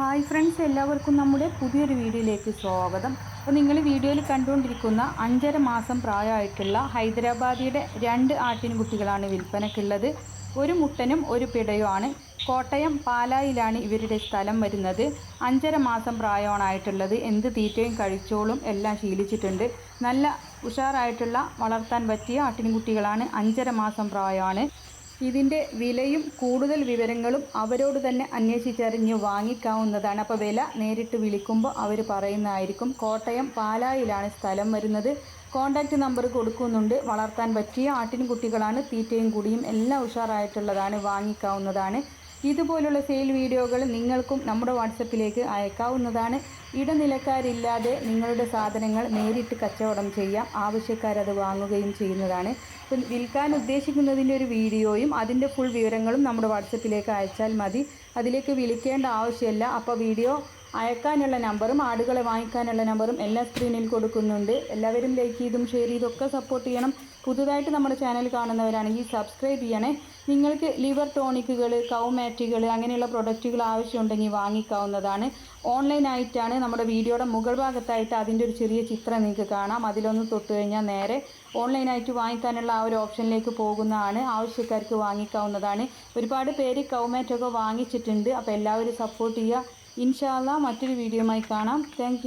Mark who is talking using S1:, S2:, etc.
S1: Hi friends, എല്ലാവർക്കും നമ്മുടെ പുതിയൊരു വീഡിയോയിലേക്ക് സ്വാഗതം. അപ്പോൾ നിങ്ങൾ വീഡിയോയിൽ കണ്ടുകൊണ്ടിരിക്കുന്ന 5.5 മാസം പ്രായമായിട്ടുള്ള ഹൈദരാബാദിയുടെ 2 ആട്ടിൻകുട്ടികളാണ് വിൽപ്പനക്കുള്ളത്. ഒരു മുട്ടനും ഒരു പിടയുമാണ്. കോട്ടയം പാലായിലാണ് ഇവരുടെ സ്ഥലം വരുന്നത്. 5.5 മാസം പ്രായമാണായിട്ടുള്ളത്. എന്ത് തീറ്റയും കഴിച്ചോളും, എല്ലാം ശീലിച്ചിട്ടുണ്ട്. നല്ല ഉഷാറായിട്ടുള്ള വളർത്താൻ പറ്റിയ ആട്ടിൻകുട്ടികളാണ്. 5.5 മാസം പ്രായമാണ്. ഇതിൻ്റെ വിലയും കൂടുതൽ വിവരങ്ങളും അവരോട് തന്നെ അന്വേഷിച്ചറിഞ്ഞ് വാങ്ങിക്കാവുന്നതാണ്. അപ്പോൾ വില നേരിട്ട് വിളിക്കുമ്പോൾ അവർ പറയുന്നതായിരിക്കും. കോട്ടയം പാലായിലാണ് സ്ഥലം വരുന്നത്. കോൺടാക്റ്റ് നമ്പർ കൊടുക്കുന്നുണ്ട്. വളർത്താൻ പറ്റിയ ആട്ടിൻകുട്ടികളാണ്. തീറ്റയും കുടിയും എല്ലാം ഉഷാറായിട്ടുള്ളതാണ്. വാങ്ങിക്കാവുന്നതാണ്. ഇതുപോലുള്ള സെയിൽ വീഡിയോകൾ നിങ്ങൾക്കും നമ്മുടെ വാട്സപ്പിലേക്ക് അയക്കാവുന്നതാണ്. ഇടനിലക്കാരില്ലാതെ നിങ്ങളുടെ സാധനങ്ങൾ നേരിട്ട് കച്ചവടം ചെയ്യാം. ആവശ്യക്കാരത് വാങ്ങുകയും ചെയ്യുന്നതാണ്. അപ്പം വിൽക്കാൻ ഉദ്ദേശിക്കുന്നതിൻ്റെ ഒരു വീഡിയോയും അതിൻ്റെ ഫുൾ വിവരങ്ങളും നമ്മുടെ വാട്സപ്പിലേക്ക് അയച്ചാൽ മതി. അതിലേക്ക് വിളിക്കേണ്ട ആവശ്യമില്ല. അപ്പോൾ വീഡിയോ അയക്കാനുള്ള നമ്പറും ആടുകളെ വാങ്ങിക്കാനുള്ള നമ്പറും എല്ലാ സ്ക്രീനിൽ കൊടുക്കുന്നുണ്ട്. എല്ലാവരും ലൈക്ക് ചെയ്തും ഷെയർ ചെയ്തൊക്കെ സപ്പോർട്ട് ചെയ്യണം. പുതുതായിട്ട് നമ്മുടെ ചാനൽ കാണുന്നവരാണെങ്കിൽ സബ്സ്ക്രൈബ് ചെയ്യണേ. നിങ്ങൾക്ക് ലിവർ ടോണിക്കുകൾ, കൗമാറ്റുകൾ അങ്ങനെയുള്ള പ്രൊഡക്റ്റുകൾ ആവശ്യമുണ്ടെങ്കിൽ വാങ്ങിക്കാവുന്നതാണ്. ഓൺലൈനായിട്ടാണ്. നമ്മുടെ വീഡിയോയുടെ മുകൾ ഭാഗത്തായിട്ട് അതിൻ്റെ ഒരു ചെറിയ ചിത്രം നിങ്ങൾക്ക് കാണാം. അതിലൊന്ന് തൊട്ട് കഴിഞ്ഞാൽ നേരെ ഓൺലൈനായിട്ട് വാങ്ങിക്കാനുള്ള ആ ഒരു ഓപ്ഷനിലേക്ക് പോകുന്നതാണ്. ആവശ്യക്കാർക്ക് വാങ്ങിക്കാവുന്നതാണ്. ഒരുപാട് പേര് കൗമാറ്റൊക്കെ വാങ്ങിച്ചിട്ടുണ്ട്. അപ്പോൾ എല്ലാവരും സപ്പോർട്ട് ചെയ്യുക. ഇൻഷാ അല്ലാഹ് മറ്റൊരു വീഡിയോയുമായി കാണാം. താങ്ക്